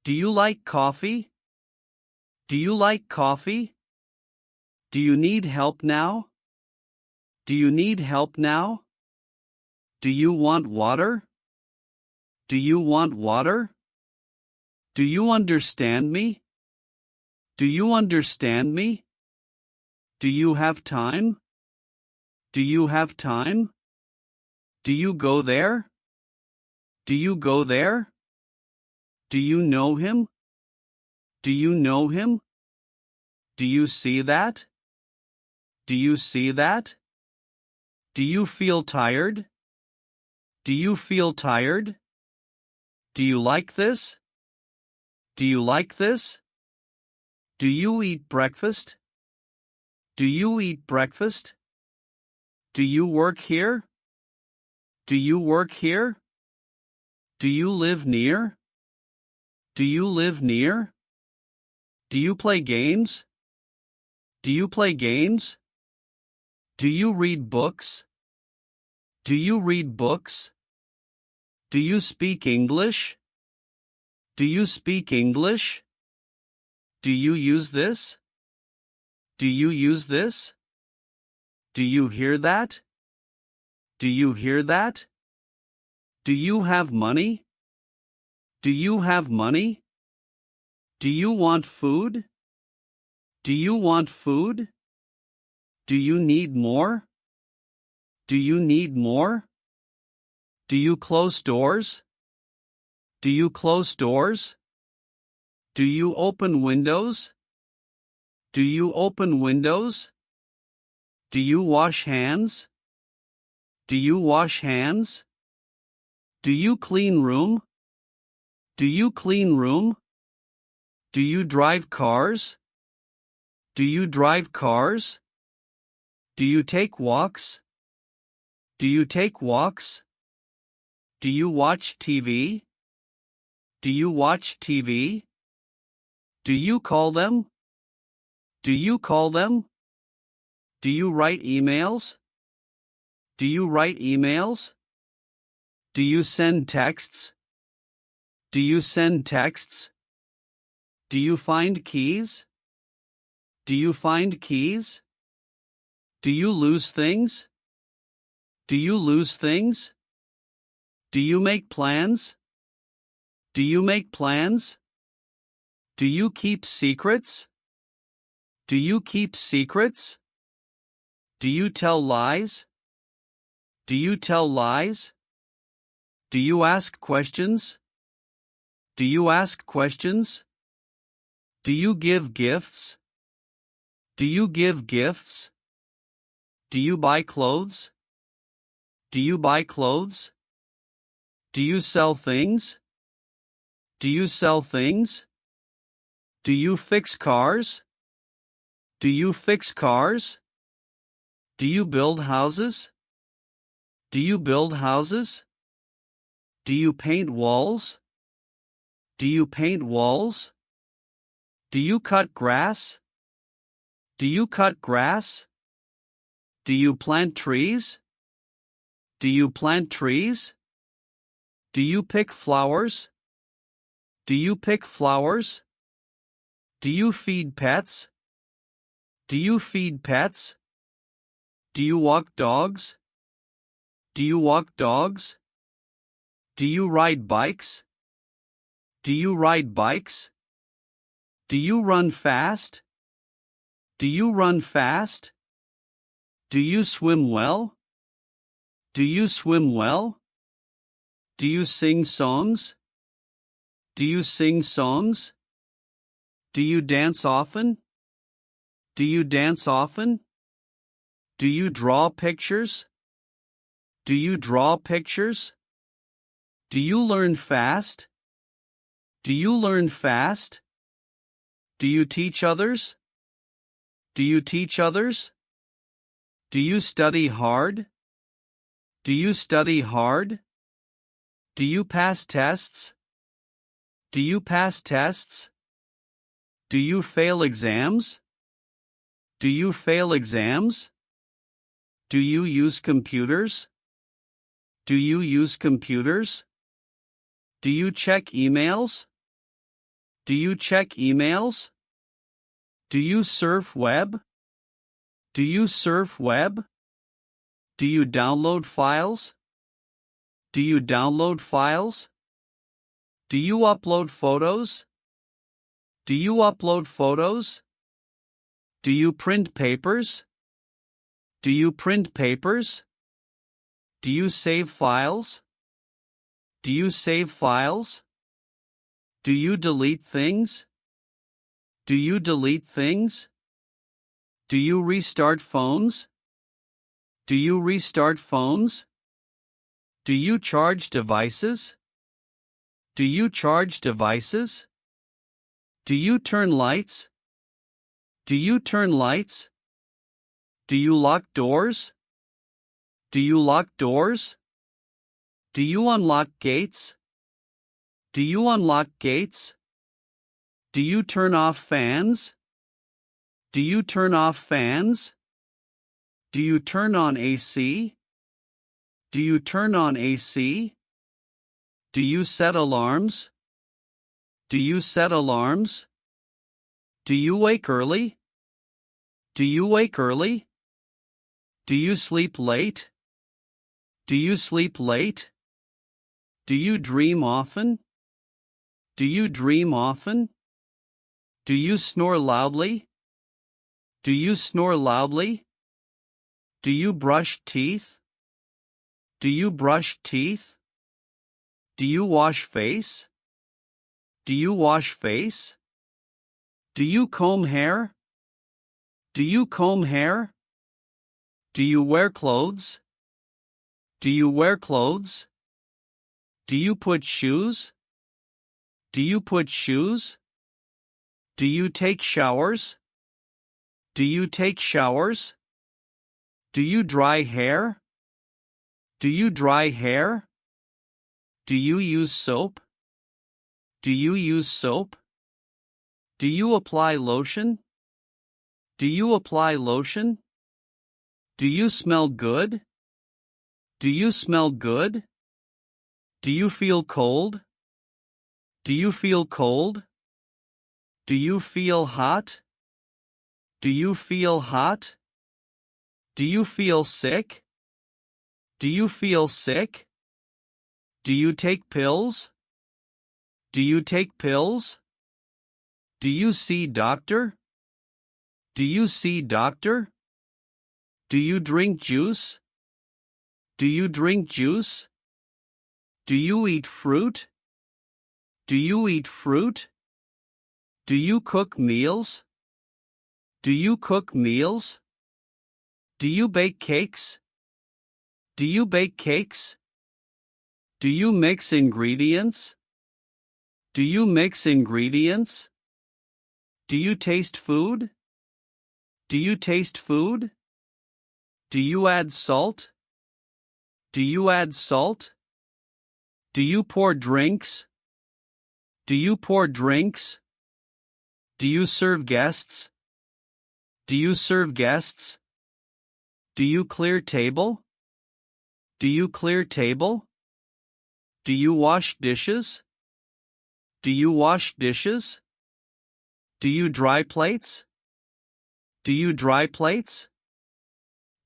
Do you like coffee? Do you like coffee? Do you need help now? Do you need help now? Do you want water? Do you want water? Do you understand me? Do you understand me? Do you have time? Do you have time? Do you go there? Do you go there? Do you know him? Do you know him? Do you see that? Do you see that? Do you feel tired? Do you feel tired? Do you like this? Do you like this? Do you eat breakfast? Do you eat breakfast? Do you work here? Do you work here? Do you live near? Do you live near? Do you play games? Do you play games? Do you read books? Do you read books? Do you speak English? Do you speak English? Do you use this? Do you use this? Do you hear that? Do you hear that? Do you have money? Do you have money? Do you want food? Do you want food? Do you need more? Do you need more? Do you close doors? Do you close doors? Do you open windows? Do you open windows? Do you wash hands? Do you wash hands? Do you clean room? Do you clean room? Do you drive cars? Do you drive cars? Do you take walks? Do you take walks? Do you watch TV? Do you watch TV? Do you call them? Do you call them? Do you write emails? Do you write emails? Do you send texts? Do you send texts? Do you find keys? Do you find keys? Do you lose things? Do you lose things? Do you make plans? Do you make plans? Do you keep secrets? Do you keep secrets? Do you tell lies? Do you tell lies? Do you ask questions? Do you ask questions? Do you give gifts? Do you give gifts? Do you buy clothes? Do you buy clothes? Do you sell things? Do you sell things? Do you fix cars? Do you fix cars? Do you build houses? Do you build houses? Do you paint walls? Do you paint walls? Do you cut grass? Do you cut grass? Do you plant trees? Do you plant trees? Do you pick flowers? Do you pick flowers? Do you feed pets? Do you feed pets? Do you walk dogs? Do you walk dogs? Do you ride bikes? Do you ride bikes? Do you run fast? Do you run fast? Do you swim well? Do you swim well? Do you sing songs? Do you sing songs? Do you dance often? Do you dance often? Do you draw pictures? Do you draw pictures? Do you learn fast? Do you learn fast? Do you teach others? Do you teach others? Do you study hard? Do you study hard? Do you pass tests? Do you pass tests? Do you fail exams? Do you fail exams? Do you use computers? Do you use computers? Do you check emails? Do you check emails? Do you surf web? Do you surf web? Do you download files? Do you download files? Do you upload photos? Do you upload photos? Do you print papers? Do you print papers? Do you save files? Do you save files? Do you delete things? Do you delete things? Do you restart phones? Do you restart phones? Do you charge devices? Do you charge devices? Do you turn lights? Do you turn lights? Do you lock doors? Do you lock doors? Do you unlock gates? Do you unlock gates? Do you turn off fans? Do you turn off fans? Do you turn on AC? Do you turn on AC? Do you set alarms? Do you set alarms? Do you wake early? Do you wake early? Do you sleep late? Do you sleep late? Do you dream often? Do you dream often? Do you snore loudly? Do you snore loudly? Do you brush teeth? Do you brush teeth? Do you wash face? Do you wash face? Do you comb hair? Do you comb hair? Do you wear clothes? Do you wear clothes? Do you put shoes? Do you put shoes? Do you take showers? Do you take showers? Do you dry hair? Do you dry hair? Do you use soap? Do you use soap? Do you apply lotion? Do you apply lotion? Do you smell good? Do you smell good? Do you feel cold? Do you feel cold? Do you feel hot? Do you feel hot? Do you feel sick? Do you feel sick? Do you take pills? Do you take pills? Do you see doctor? Do you see doctor? Do you drink juice? Do you drink juice? Do you eat fruit? Do you eat fruit? Do you cook meals? Do you cook meals? Do you bake cakes? Do you bake cakes? Do you mix ingredients? Do you mix ingredients? Do you taste food? Do you taste food? Do you add salt? Do you add salt? Do you pour drinks? Do you pour drinks? Do you serve guests? Do you serve guests? Do you clear table? Do you clear table? Do you wash dishes? Do you wash dishes? Do you dry plates? Do you dry plates?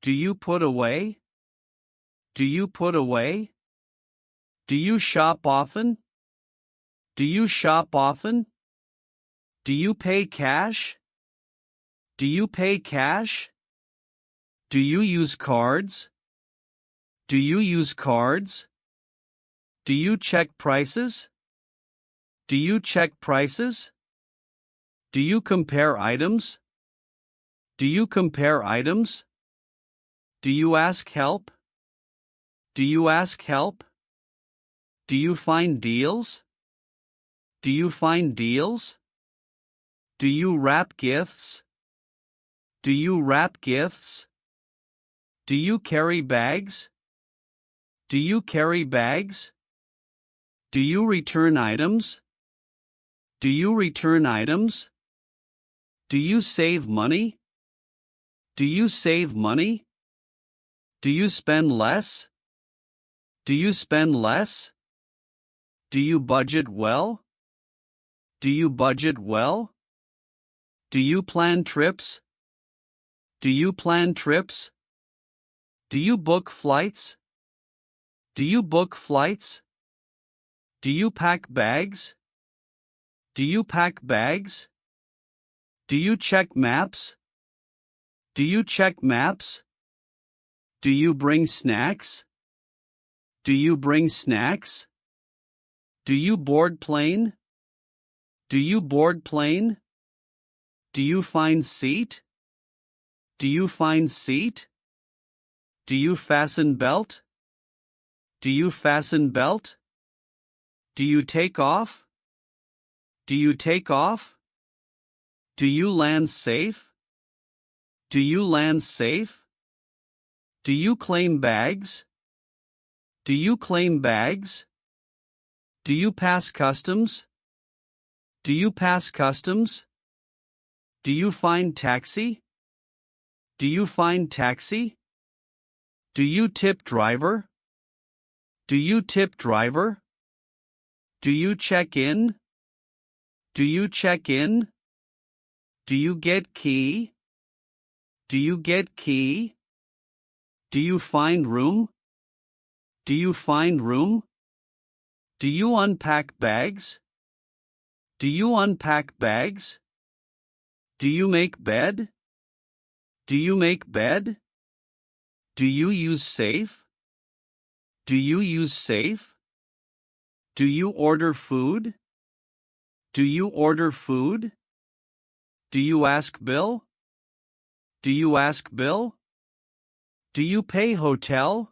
Do you put away? Do you put away? Do you shop often? Do you shop often? Do you pay cash? Do you pay cash? Do you use cards? Do you use cards? Do you check prices? Do you check prices? Do you compare items? Do you compare items? Do you ask help? Do you ask help? Do you find deals? Do you find deals? Do you wrap gifts? Do you wrap gifts? Do you carry bags? Do you carry bags? Do you return items? Do you return items? Do you save money? Do you save money? Do you spend less? Do you spend less? Do you budget well? Do you budget well? Do you plan trips? Do you plan trips? Do you book flights? Do you book flights? Do you pack bags? Do you pack bags? Do you check maps? Do you check maps? Do you bring snacks? Do you bring snacks? Do you board plane? Do you board plane? Do you find seat? Do you find seat? Do you fasten belt? Do you fasten belt? Do you take off? Do you take off? Do you land safe? Do you land safe? Do you claim bags? Do you claim bags? Do you pass customs? Do you pass customs? Do you find taxi? Do you find taxi? Do you tip driver? Do you tip driver? Do you check in? Do you check in? Do you get key? Do you get key? Do you find room? Do you find room? Do you unpack bags? Do you unpack bags? Do you make bed? Do you make bed? Do you use safe? Do you use safe? Do you order food? Do you order food? Do you ask bill? Do you ask bill? Do you pay hotel?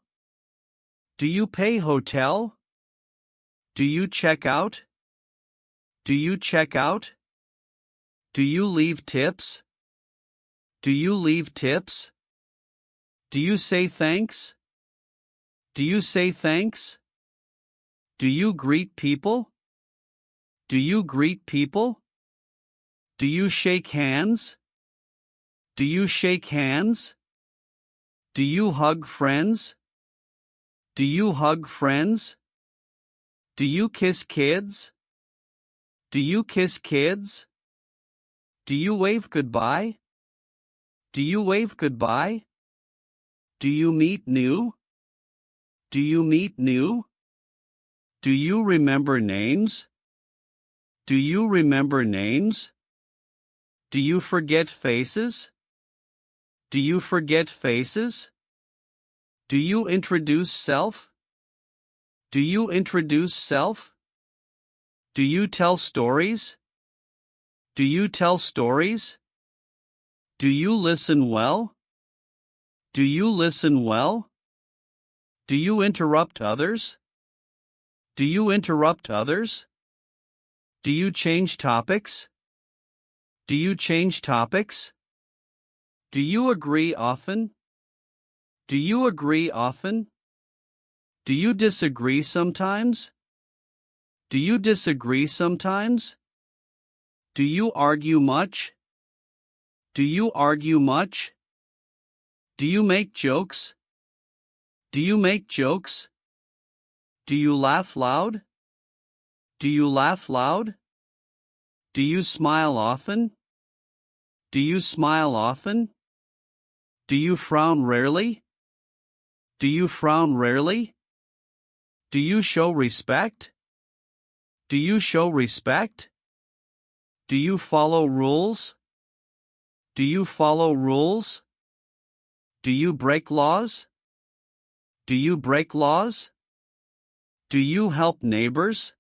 Do you pay hotel? Do you check out? Do you check out? Do you leave tips? Do you leave tips? Do you say thanks? Do you say thanks? Do you greet people? Do you greet people? Do you shake hands? Do you shake hands? Do you hug friends? Do you hug friends? Do you kiss kids? Do you kiss kids? Do you wave goodbye? Do you wave goodbye? Do you meet new? Do you meet new? Do you remember names? Do you remember names? Do you forget faces? Do you forget faces? Do you introduce self? Do you introduce self? Do you tell stories? Do you tell stories? Do you listen well? Do you listen well? Do you interrupt others? Do you interrupt others? Do you change topics? Do you change topics? Do you agree often? Do you agree often? Do you disagree sometimes? Do you disagree sometimes? Do you argue much? Do you argue much? Do you make jokes? Do you make jokes? Do you laugh loud? Do you laugh loud? Do you smile often? Do you smile often? Do you frown rarely? Do you frown rarely? Do you show respect? Do you show respect? Do you follow rules? Do you follow rules? Do you break laws? Do you break laws? Do you help neighbors?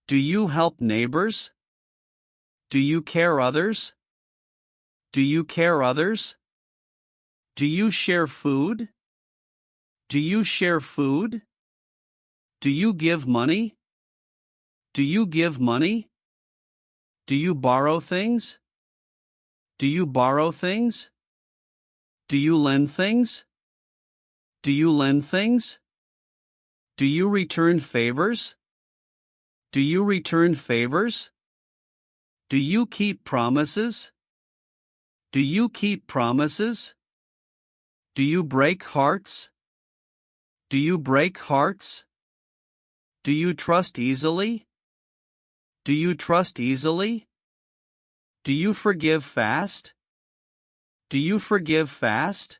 Do you help neighbors? Do you care others? Do you care others? Do you share food? Do you share food? Do you give money? Do you give money? Do you borrow things? Do you borrow things? Do you lend things? Do you lend things? Do you return favors? Do you return favors? Do you keep promises? Do you keep promises? Do you break hearts? Do you break hearts? Do you trust easily? Do you trust easily? Do you forgive fast? Do you forgive fast?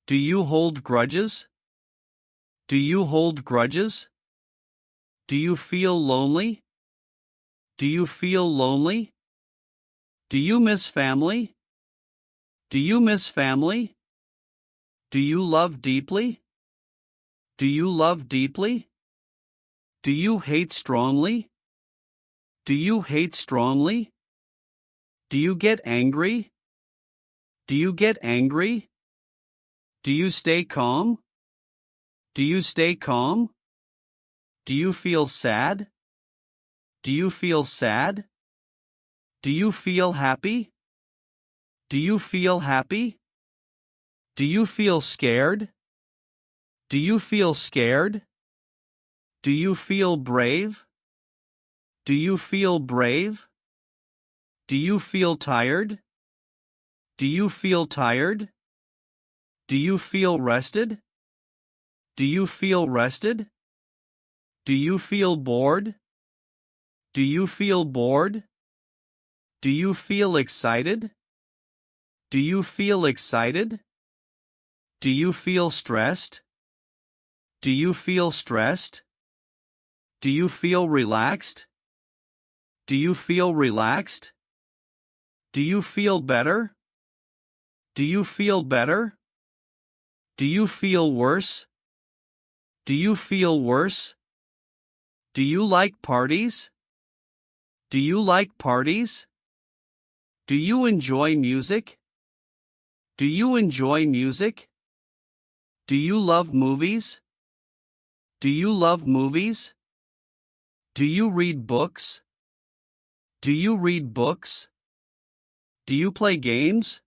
Do you hold grudges? Do you hold grudges? Do you feel lonely? Do you feel lonely? Do you miss family? Do you miss family? Do you love deeply? Do you love deeply? Do you hate strongly? Do you hate strongly? Do you get angry? Do you get angry? Do you stay calm? Do you stay calm? Do you feel sad? Do you feel sad? Do you feel happy? Do you feel happy? Do you feel scared? Do you feel scared? Do you feel brave? Do you feel brave? Do you feel tired? Do you feel tired? Do you feel rested? Do you feel rested? Do you feel bored? Do you feel bored? Do you feel excited? Do you feel excited? Do you feel stressed? Do you feel stressed? Do you feel relaxed? Do you feel relaxed? Do you feel better? Do you feel better? Do you feel worse? Do you feel worse? Do you like parties? Do you like parties? Do you enjoy music? Do you enjoy music? Do you love movies? Do you love movies? Do you read books? Do you read books? Do you play games?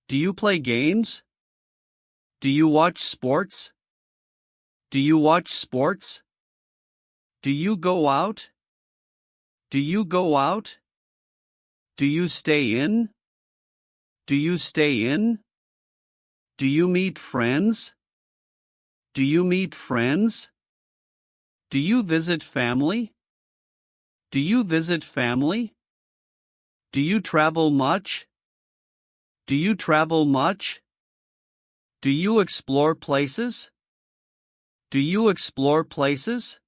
Do you play games? Do you watch sports? Do you watch sports? Do you go out? Do you go out? Do you stay in? Do you stay in? Do you meet friends? Do you meet friends? Do you visit family? Do you visit family? Do you travel much? Do you travel much? Do you explore places? Do you explore places?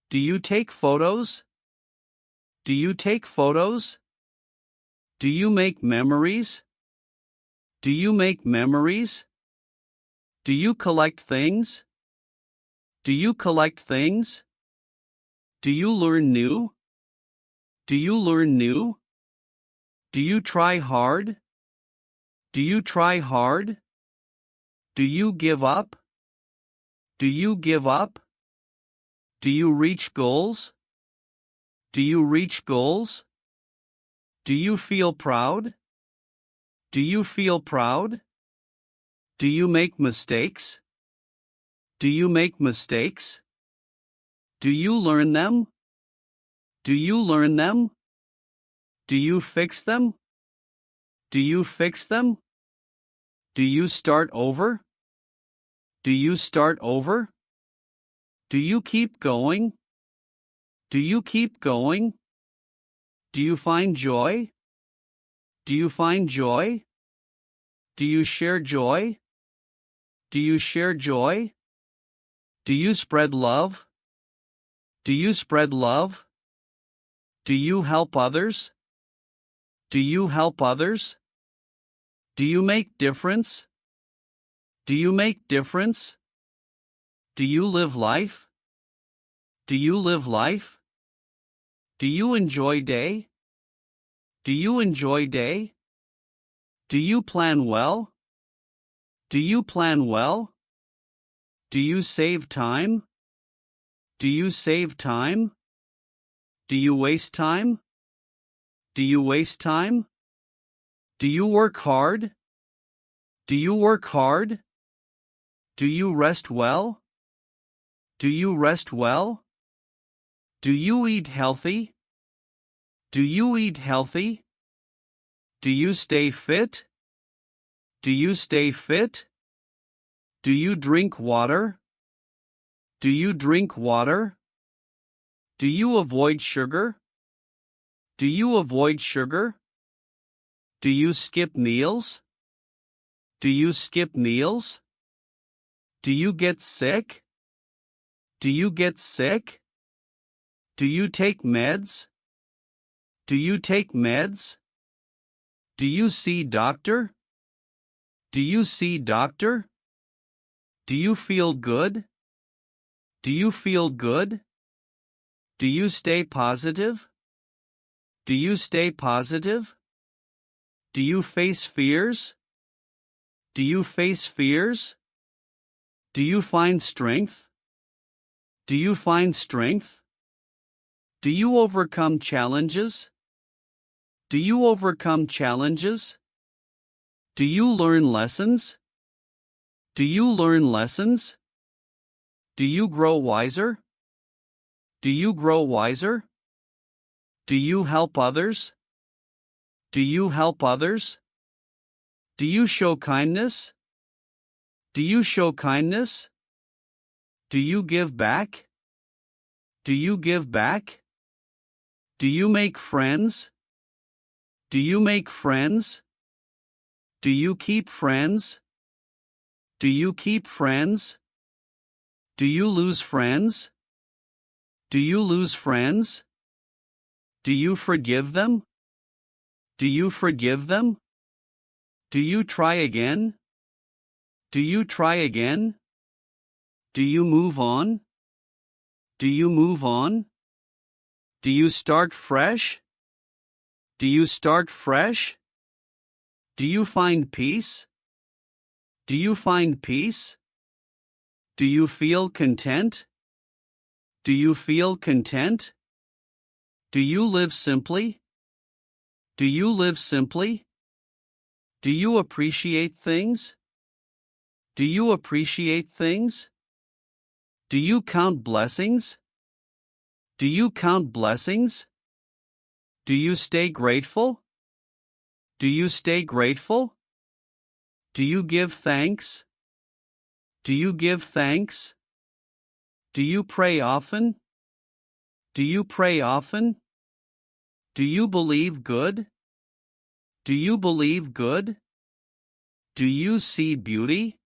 Do you take photos? Do you take photos? Do you make memories? Do you make memories? Do you collect things? Do you collect things? Do you learn new? Do you learn new? Do you try hard? Do you try hard? Do you give up? Do you give up? Do you reach goals? Do you reach goals? Do you feel proud? Do you feel proud? Do you make mistakes? Do you make mistakes? Do you learn them? Do you learn them? Do you fix them? Do you fix them? Do you start over? Do you start over? Do you keep going? Do you keep going? Do you find joy? Do you find joy? Do you share joy? Do you share joy? Do you spread love? Do you spread love? Do you help others? Do you help others? Do you make difference? Do you make difference? Do you live life? Do you live life? Do you enjoy day? Do you enjoy day? Do you plan well? Do you plan well? Do you save time? Do you save time? Do you waste time? Do you waste time? Do you work hard? Do you work hard? Do you rest well? Do you rest well? Do you eat healthy? Do you eat healthy? Do you stay fit? Do you stay fit? Do you drink water? Do you drink water? Do you avoid sugar? Do you avoid sugar? Do you skip meals? Do you skip meals? Do you get sick? Do you get sick? Do you take meds? Do you take meds? Do you see doctor? Do you see doctor? Do you feel good? Do you feel good? Do you stay positive? Do you stay positive? Do you face fears? Do you face fears? Do you find strength? Do you find strength? Do you overcome challenges? Do you overcome challenges? Do you learn lessons? Do you learn lessons? Do you grow wiser? Do you grow wiser? Do you help others? Do you help others? Do you show kindness? Do you show kindness? Do you give back? Do you give back? Do you make friends? Do you make friends? Do you keep friends? Do you keep friends? Do you lose friends? Do you lose friends? Do you forgive them? Do you forgive them? Do you try again? Do you try again? Do you move on? Do you move on? Do you start fresh? Do you start fresh? Do you find peace? Do you find peace? Do you feel content? Do you feel content? Do you live simply? Do you live simply? Do you appreciate things? Do you appreciate things? Do you count blessings? Do you count blessings? Do you stay grateful? Do you stay grateful? Do you give thanks? Do you give thanks? Do you pray often? Do you pray often? Do you believe good? Do you believe good? Do you see beauty?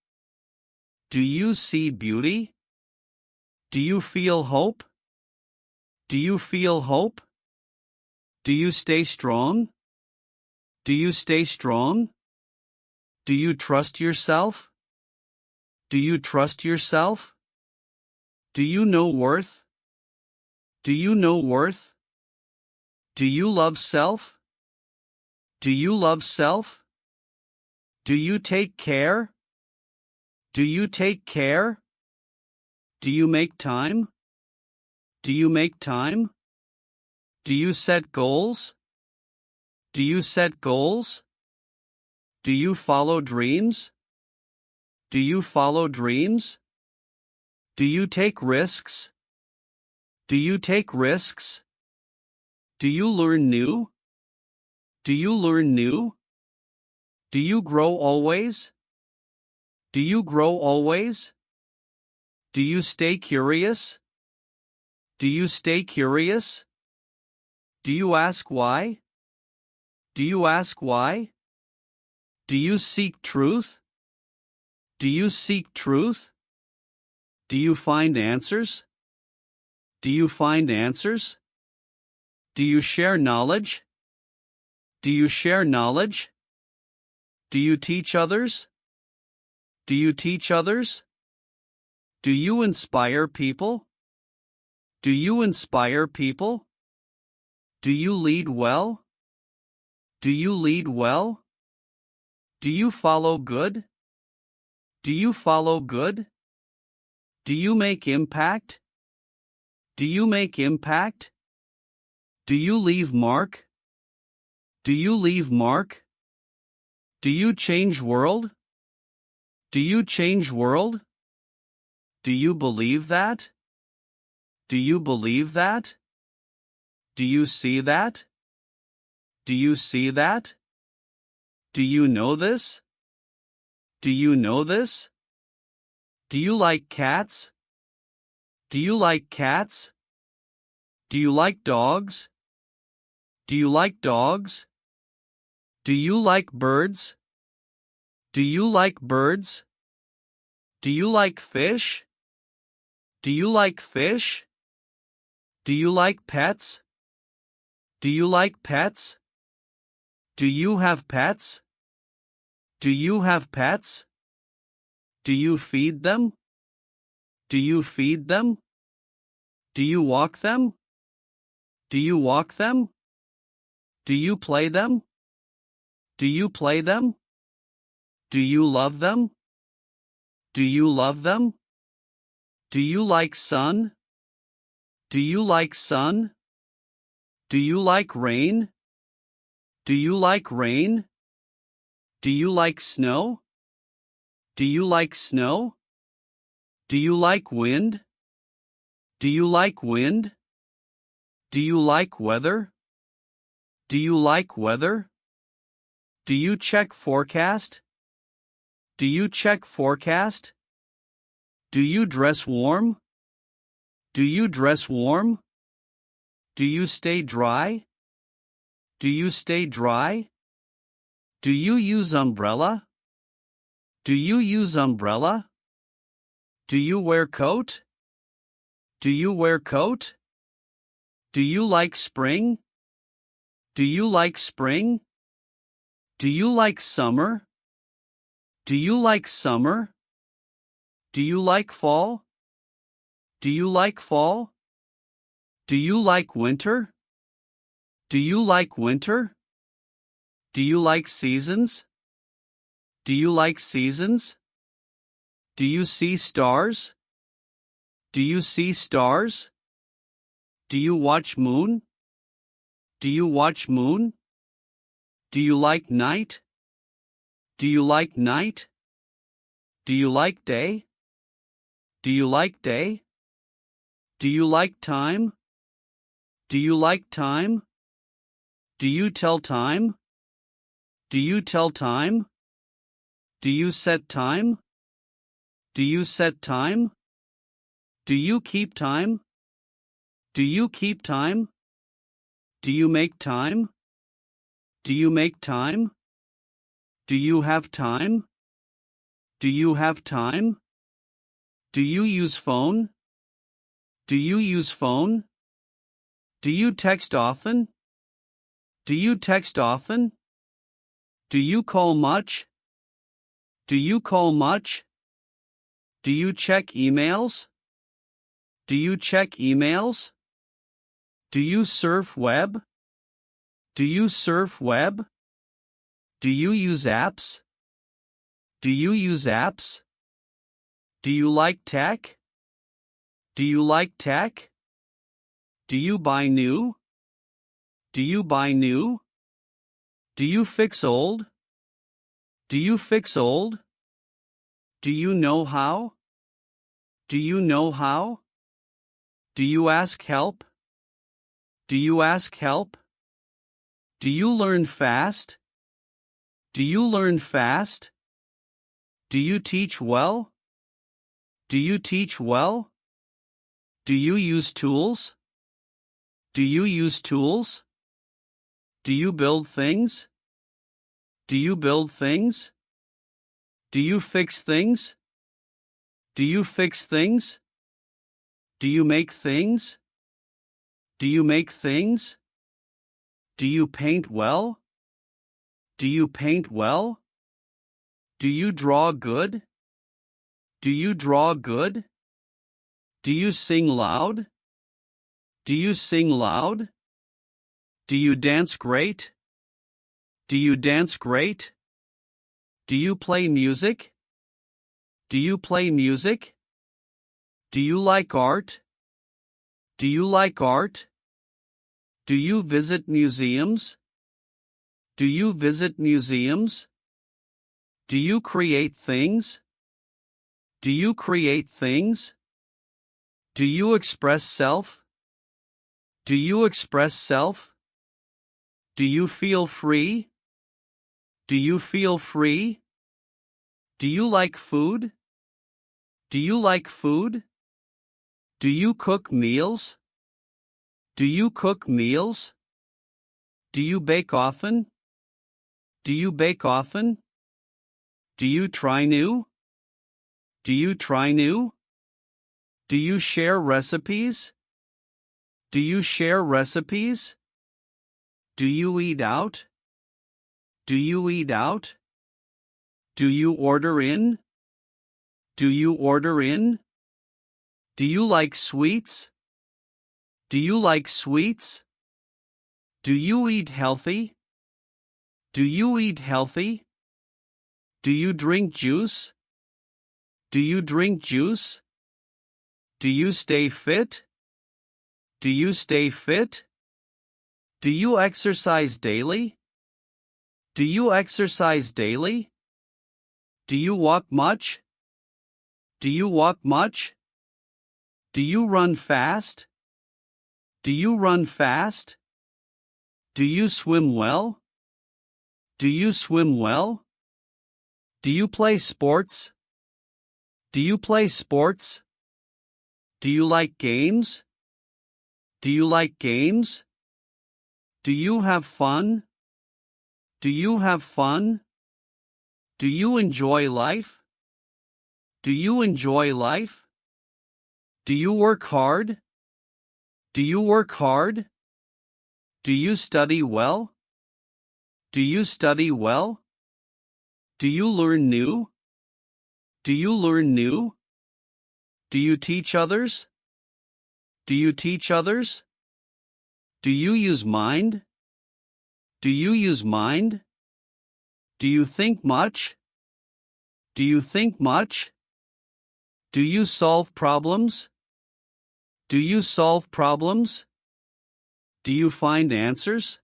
Do you see beauty? Do you feel hope? Do you feel hope? Do you stay strong? Do you stay strong? Do you trust yourself? Do you trust yourself? Do you know worth? Do you know worth? Do you love self? Do you love self? Do you take care? Do you take care? Do you make time? Do you make time? Do you set goals? Do you set goals? Do you follow dreams? Do you follow dreams? Do you take risks? Do you take risks? Do you learn new? Do you learn new? Do you grow always? Do you grow always? Do you stay curious? Do you stay curious? Do you ask why? Do you ask why? Do you seek truth? Do you seek truth? Do you find answers? Do you find answers? Do you share knowledge? Do you share knowledge? Do you teach others? Do you teach others? Do you inspire people? Do you inspire people? Do you lead well? Do you lead well? Do you follow good? Do you follow good? Do you make impact? Do you make impact? Do you leave mark? Do you leave mark? Do you change world? Do you change world? Do you believe that? Do you believe that? Do you see that? Do you see that? Do you know this? Do you know this? Do you like cats? Do you like cats? Do you like dogs? Do you like dogs? Do you like birds? Do you like birds? Do you like fish? Do you like fish? Do you like pets? Do you like pets? Do you have pets? Do you have pets? Do you feed them? Do you feed them? Do you walk them? Do you walk them? Do you play them? Do you play them? Do you love them? Do you love them? Do you like sun? Do you like sun? Do you like rain? Do you like rain? Do you like snow? Do you like snow? Do you like wind? Do you like wind? Do you like weather? Do you like weather? Do you check forecast? Do you check forecast? Do you dress warm? Do you dress warm? Do you stay dry? Do you stay dry? Do you use umbrella? Do you use umbrella? Do you wear coat? Do you wear coat? Do you like spring? Do you like spring? Do you like summer? Do you like summer? Do you like fall? Do you like fall? Do you like winter? Do you like winter? Do you like seasons? Do you like seasons? Do you see stars? Do you see stars? Do you watch moon? Do you watch moon? Do you like night? Do you like night? Do you like day? Do you like day? Do you like time? Do you like time? Do you tell time? Do you tell time? Do you set time? Do you set time? Do you keep time? Do you keep time? Do you make time? Do you make time? Do you have time? Do you have time? Do you use phone? Do you use phone? Do you text often? Do you text often? Do you call much? Do you call much? Do you check emails? Do you check emails? Do you surf web? Do you surf web? Do you use apps? Do you use apps? Do you like tech? Do you like tech? Do you buy new? Do you buy new? Do you fix old? Do you fix old? Do you know how? Do you know how? Do you ask help? Do you ask help? Do you learn fast? Do you learn fast? Do you teach well? Do you teach well? Do you use tools? Do you use tools? Do you build things? Do you build things? Do you fix things? Do you fix things? Do you make things? Do you make things? Do you paint well? Do you paint well? Do you draw good? Do you draw good? Do you sing loud? Do you sing loud? Do you dance great? Do you dance great? Do you play music? Do you play music? Do you like art? Do you like art? Do you visit museums? Do you visit museums? Do you create things? Do you create things? Do you express self? Do you express self? Do you feel free? Do you feel free? Do you like food? Do you like food? Do you cook meals? Do you cook meals? Do you bake often? Do you bake often? Do you try new? Do you try new? Do you share recipes? Do you share recipes? Do you eat out? Do you eat out? Do you order in? Do you order in? Do you like sweets? Do you like sweets? Do you eat healthy? Do you eat healthy? Do you drink juice? Do you drink juice? Do you stay fit? Do you stay fit? Do you exercise daily? Do you exercise daily? Do you walk much? Do you walk much? Do you run fast? Do you run fast? Do you swim well? Do you swim well? Do you play sports? Do you play sports? Do you like games? Do you like games? Do you have fun? Do you have fun? Do you enjoy life? Do you enjoy life? Do you work hard? Do you work hard? Do you study well? Do you study well? Do you learn new? Do you learn new? Do you teach others? Do you teach others? Do you use mind? Do you use mind? Do you think much? Do you think much? Do you solve problems? Do you solve problems? Do you find answers?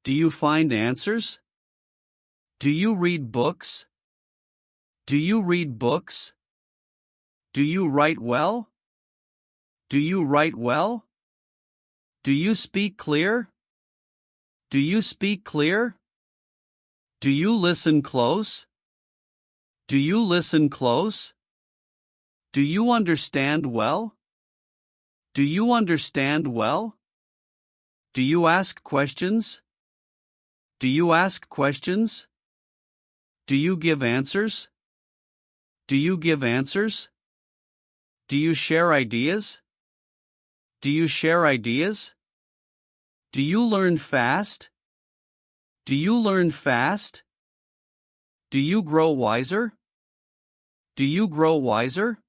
Do you find answers? Do you read books? Do you read books? Do you write well? Do you write well? Do you speak clear? Do you speak clear? Do you listen close? Do you listen close? Do you understand well? Do you understand well? Do you ask questions? Do you ask questions? Do you give answers? Do you give answers? Do you share ideas? Do you share ideas? Do you learn fast? Do you learn fast? Do you grow wiser? Do you grow wiser?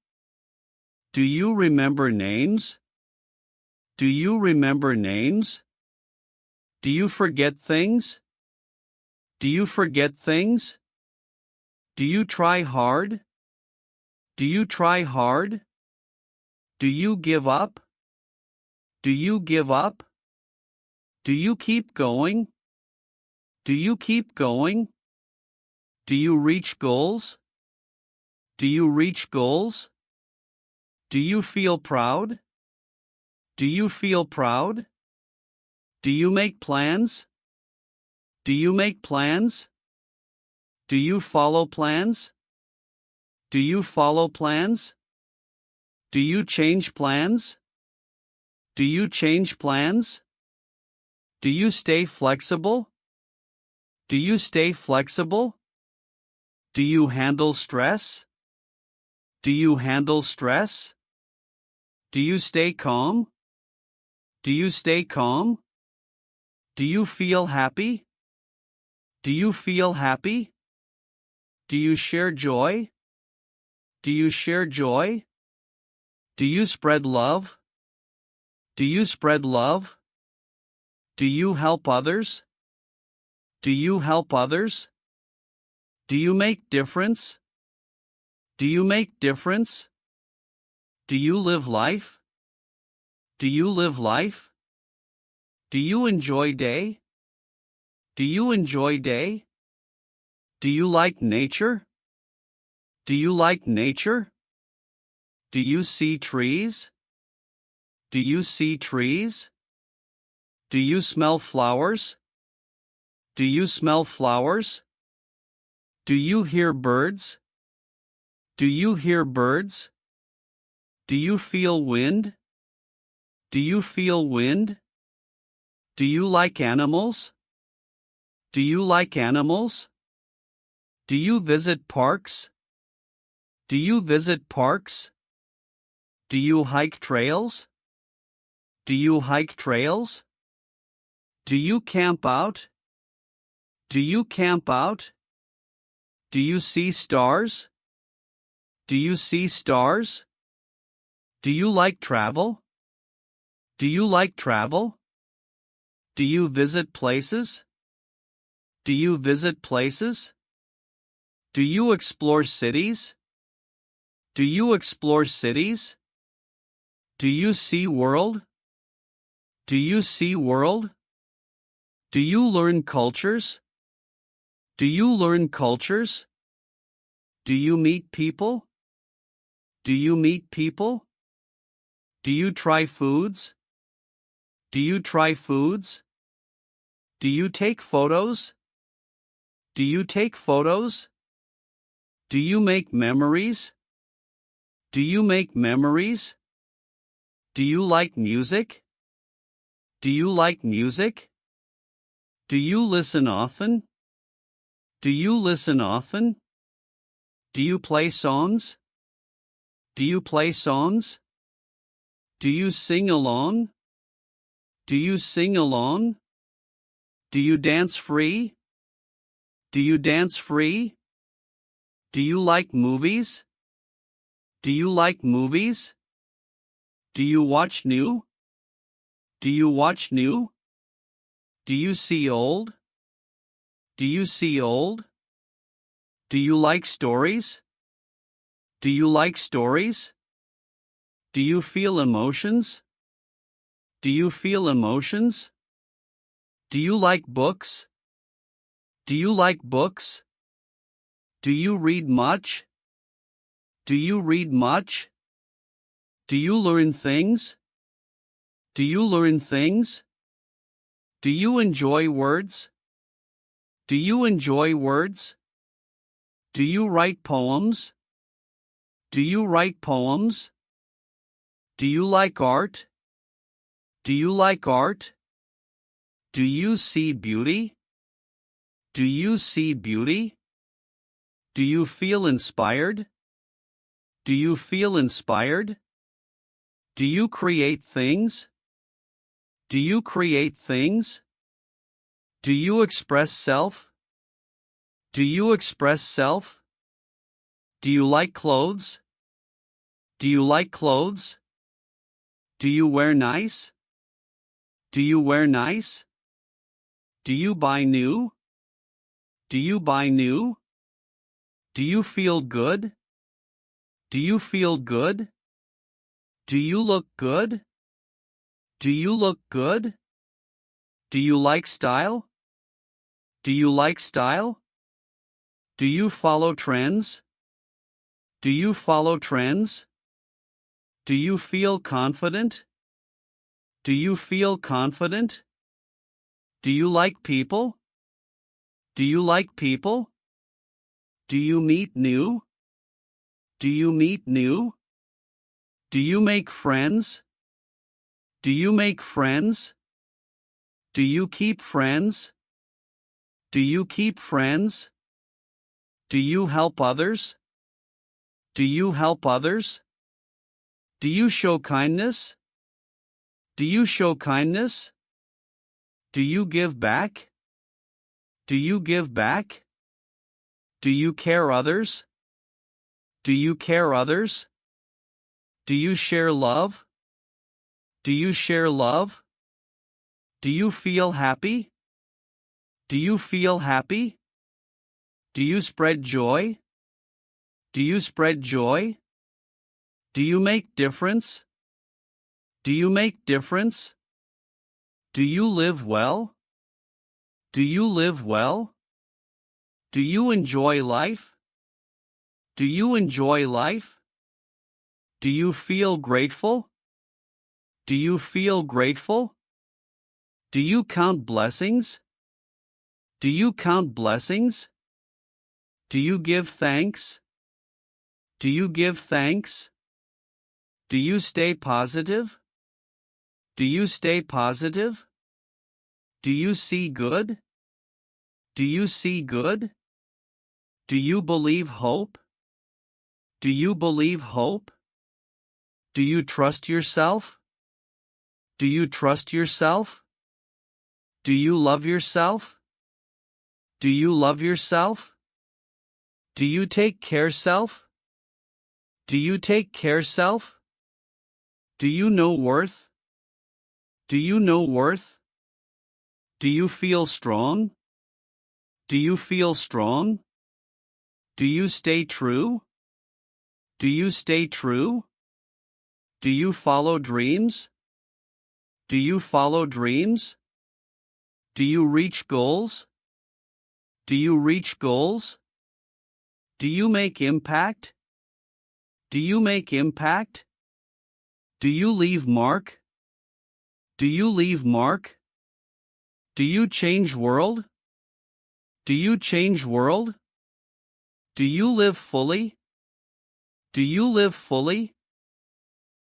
Do you remember names? Do you remember names? Do you forget things? Do you forget things? Do you try hard? Do you try hard? Do you give up? Do you give up? Do you keep going? Do you keep going? Do you reach goals? Do you reach goals? Do you feel proud? Do you feel proud? Do you make plans? Do you make plans? Do you follow plans? Do you follow plans? Do you change plans? Do you change plans? Do you stay flexible? Do you stay flexible? Do you handle stress? Do you handle stress? Do you stay calm? Do you stay calm? Do you feel happy? Do you feel happy? Do you share joy? Do you share joy? Do you spread love? Do you spread love? Do you help others? Do you help others? Do you make difference? Do you make difference? Do you live life? Do you live life? Do you enjoy day? Do you enjoy day? Do you like nature? Do you like nature? Do you see trees? Do you see trees? Do you smell flowers? Do you smell flowers? Do you hear birds? Do you hear birds? Do you feel wind? Do you feel wind? Do you like animals? Do you like animals? Do you visit parks? Do you visit parks? Do you hike trails? Do you hike trails? Do you camp out? Do you camp out? Do you see stars? Do you see stars? Do you like travel? Do you like travel? Do you visit places? Do you visit places? Do you explore cities? Do you explore cities? Do you see world? Do you see world? Do you learn cultures? Do you learn cultures? Do you meet people? Do you meet people? Do you try foods? Do you try foods? Do you take photos? Do you take photos? Do you make memories? Do you make memories? Do you like music? Do you like music? Do you listen often? Do you listen often? Do you play songs? Do you play songs? Do you sing along? Do you sing along? Do you dance free? Do you dance free? Do you like movies? Do you like movies? Do you watch new? Do you watch new? Do you see old? Do you see old? Do you like stories? Do you like stories? Do you feel emotions? Do you feel emotions? Do you like books? Do you like books? Do you read much? Do you read much? Do you learn things? Do you learn things? Do you enjoy words? Do you enjoy words? Do you write poems? Do you write poems? Do you like art? Do you like art? Do you see beauty? Do you see beauty? Do you feel inspired? Do you feel inspired? Do you create things? Do you create things? Do you express self? Do you express self? Do you like clothes? Do you like clothes? Do you wear nice? Do you wear nice? Do you buy new? Do you buy new? Do you feel good? Do you feel good? Do you look good? Do you look good? Do you like style? Do you like style? Do you follow trends? Do you follow trends? Do you feel confident? Do you feel confident? Do you like people? Do you like people? Do you meet new? Do you meet new? Do you make friends? Do you make friends? Do you keep friends? Do you keep friends? Do you help others? Do you help others? Do you show kindness? Do you show kindness? Do you give back? Do you give back? Do you care others? Do you care others? Do you share love? Do you share love? Do you feel happy? Do you feel happy? Do you spread joy? Do you spread joy? Do you make difference? Do you make difference? Do you live well? Do you live well? Do you enjoy life? Do you enjoy life? Do you feel grateful? Do you feel grateful? Do you count blessings? Do you count blessings? Do you give thanks? Do you give thanks? Do you stay positive? Do you stay positive? Do you see good? Do you see good? Do you believe hope? Do you believe hope? Do you trust yourself? Do you trust yourself? Do you love yourself? Do you love yourself? Do you take care self? Do you take care self? Do you know worth? Do you know worth? Do you feel strong? Do you feel strong? Do you stay true? Do you stay true? Do you follow dreams? Do you follow dreams? Do you reach goals? Do you reach goals? Do you make impact? Do you make impact? Do you leave mark? Do you leave mark? Do you change world? Do you change world? Do you live fully? Do you live fully?